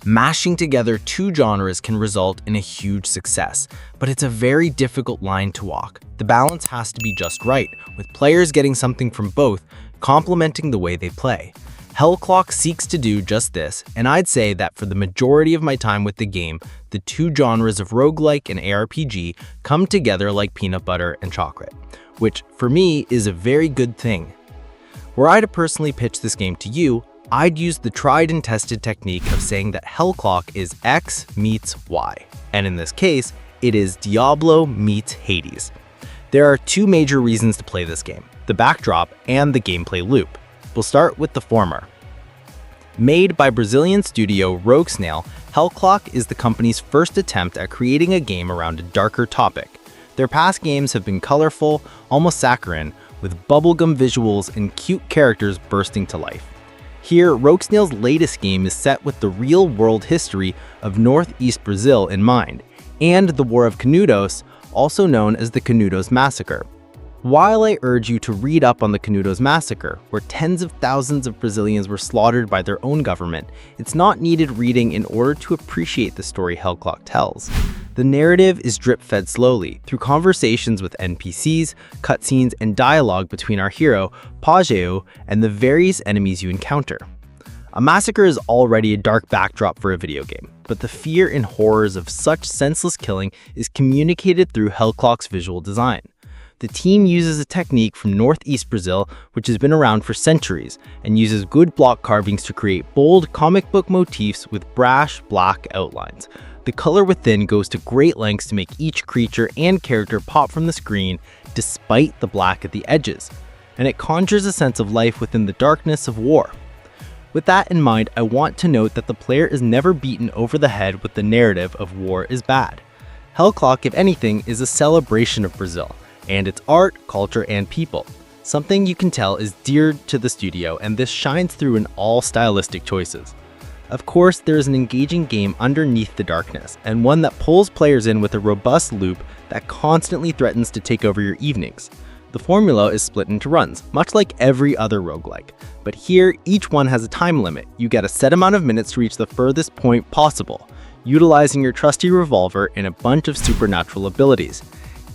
Mashing together two genres can result in a huge success, but it's a very difficult line to walk. The balance has to be just right, with players getting something from both, complementing the way they play. Hellclock seeks to do just this, and I'd say that for the majority of my time with the game, the two genres of roguelike and ARPG come together like peanut butter and chocolate, which for me is a very good thing. Were I to personally pitch this game to you, I'd use the tried and tested technique of saying that Hellclock is X meets Y, and in this case, it is Diablo meets Hades. There are two major reasons to play this game, the backdrop and the gameplay loop. We'll start with the former. Made by Brazilian studio Rogue Snail, Hellclock is the company's first attempt at creating a game around a darker topic. Their past games have been colorful, almost saccharine, with bubblegum visuals and cute characters bursting to life. Here, Rogue Snail's latest game is set with the real-world history of Northeast Brazil in mind, and the War of Canudos, also known as the Canudos Massacre. While I urge you to read up on the Canudos Massacre, where tens of thousands of Brazilians were slaughtered by their own government, it's not needed reading in order to appreciate the story Hellclock tells. The narrative is drip-fed slowly, through conversations with NPCs, cutscenes, and dialogue between our hero, Pajeu, and the various enemies you encounter. A massacre is already a dark backdrop for a video game, but the fear and horrors of such senseless killing is communicated through Hellclock's visual design. The team uses a technique from Northeast Brazil, which has been around for centuries, and uses woodblock carvings to create bold comic book motifs with brash, black outlines. The color within goes to great lengths to make each creature and character pop from the screen despite the black at the edges, and it conjures a sense of life within the darkness of war. With that in mind, I want to note that the player is never beaten over the head with the narrative of war is bad. Hellclock, if anything, is a celebration of Brazil, and its art, culture, and people. Something you can tell is dear to the studio, and this shines through in all stylistic choices. Of course, there is an engaging game underneath the darkness, and one that pulls players in with a robust loop that constantly threatens to take over your evenings. The formula is split into runs, much like every other roguelike, but here each one has a time limit. You get a set amount of minutes to reach the furthest point possible, utilizing your trusty revolver and a bunch of supernatural abilities.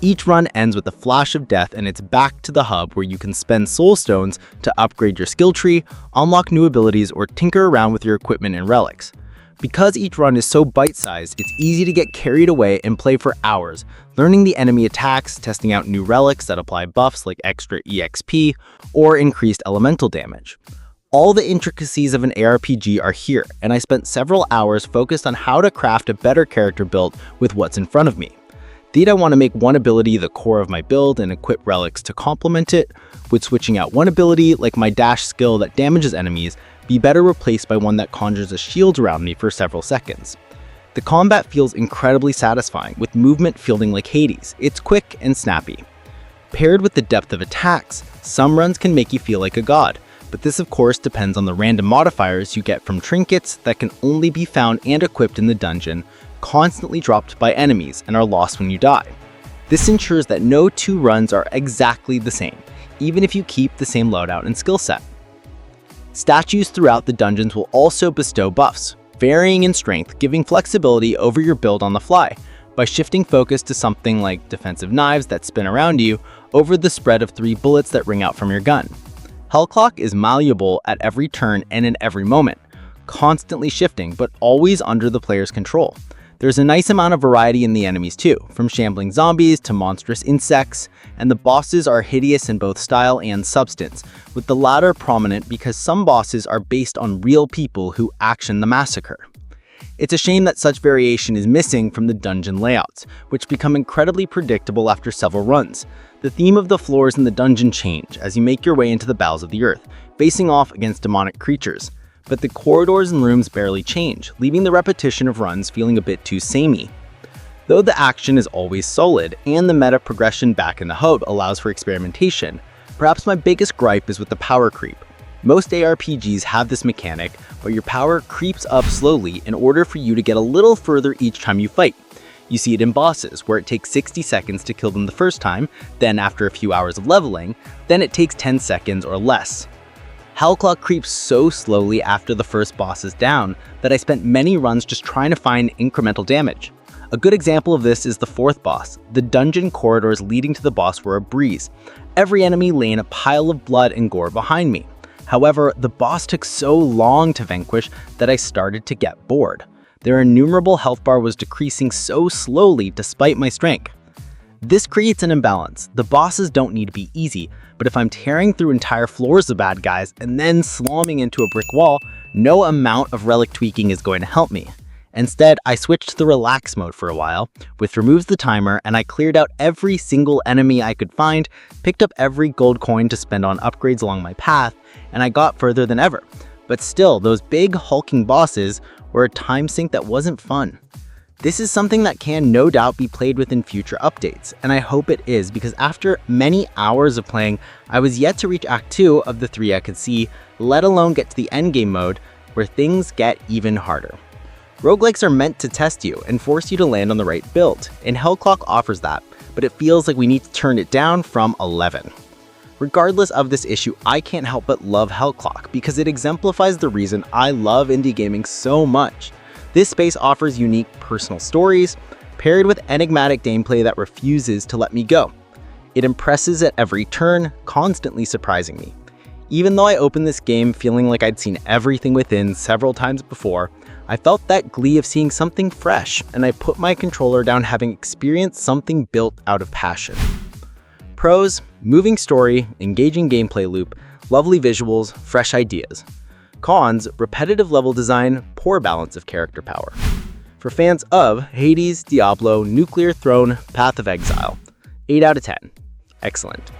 Each run ends with a flash of death, and it's back to the hub where you can spend soul stones to upgrade your skill tree, unlock new abilities, or tinker around with your equipment and relics. Because each run is so bite-sized, it's easy to get carried away and play for hours, learning the enemy attacks, testing out new relics that apply buffs like extra EXP or increased elemental damage. All the intricacies of an ARPG are here, and I spent several hours focused on how to craft a better character build with what's in front of me. Did I want to make one ability the core of my build and equip relics to complement it? Would switching out one ability, like my dash skill that damages enemies, be better replaced by one that conjures a shield around me for several seconds? The combat feels incredibly satisfying, with movement feeling like Hades. It's quick and snappy. Paired with the depth of attacks, some runs can make you feel like a god, but this of course depends on the random modifiers you get from trinkets that can only be found and equipped in the dungeon, constantly dropped by enemies and are lost when you die. This ensures that no two runs are exactly the same, even if you keep the same loadout and skill set. Statues throughout the dungeons will also bestow buffs, varying in strength, giving flexibility over your build on the fly, by shifting focus to something like defensive knives that spin around you over the spread of 3 bullets that ring out from your gun. Hellclock is malleable at every turn and in every moment, constantly shifting but always under the player's control. There's a nice amount of variety in the enemies too, from shambling zombies to monstrous insects, and the bosses are hideous in both style and substance, with the latter prominent because some bosses are based on real people who action the massacre. It's a shame that such variation is missing from the dungeon layouts, which become incredibly predictable after several runs. The theme of the floors in the dungeon change as you make your way into the bowels of the earth, facing off against demonic creatures. But the corridors and rooms barely change, leaving the repetition of runs feeling a bit too samey. Though the action is always solid, and the meta progression back in the hub allows for experimentation, perhaps my biggest gripe is with the power creep. Most ARPGs have this mechanic, but your power creeps up slowly in order for you to get a little further each time you fight. You see it in bosses, where it takes 60 seconds to kill them the first time, then after a few hours of leveling, then it takes 10 seconds or less. Hellclock creeps so slowly after the first boss is down that I spent many runs just trying to find incremental damage. A good example of this is the fourth boss. The dungeon corridors leading to the boss were a breeze. Every enemy lay in a pile of blood and gore behind me. However, the boss took so long to vanquish that I started to get bored. Their innumerable health bar was decreasing so slowly despite my strength. This creates an imbalance. The bosses don't need to be easy, but if I'm tearing through entire floors of bad guys and then slamming into a brick wall, no amount of relic tweaking is going to help me. Instead, I switched to the relax mode for a while, which removes the timer, and I cleared out every single enemy I could find, picked up every gold coin to spend on upgrades along my path, and I got further than ever. But still, those big hulking bosses were a time sink that wasn't fun. This is something that can no doubt be played with in future updates, and I hope it is, because after many hours of playing, I was yet to reach Act 2 of the 3 I could see, let alone get to the endgame mode, where things get even harder. Roguelikes are meant to test you and force you to land on the right build, and Hellclock offers that, but it feels like we need to turn it down from 11. Regardless of this issue, I can't help but love Hellclock because it exemplifies the reason I love indie gaming so much. This space offers unique personal stories, paired with enigmatic gameplay that refuses to let me go. It impresses at every turn, constantly surprising me. Even though I opened this game feeling like I'd seen everything within several times before, I felt that glee of seeing something fresh, and I put my controller down having experienced something built out of passion. Pros: moving story, engaging gameplay loop, lovely visuals, fresh ideas. Cons: repetitive level design, poor balance of character power. For fans of Hades, Diablo, Nuclear Throne, Path of Exile, 8 out of 10. Excellent.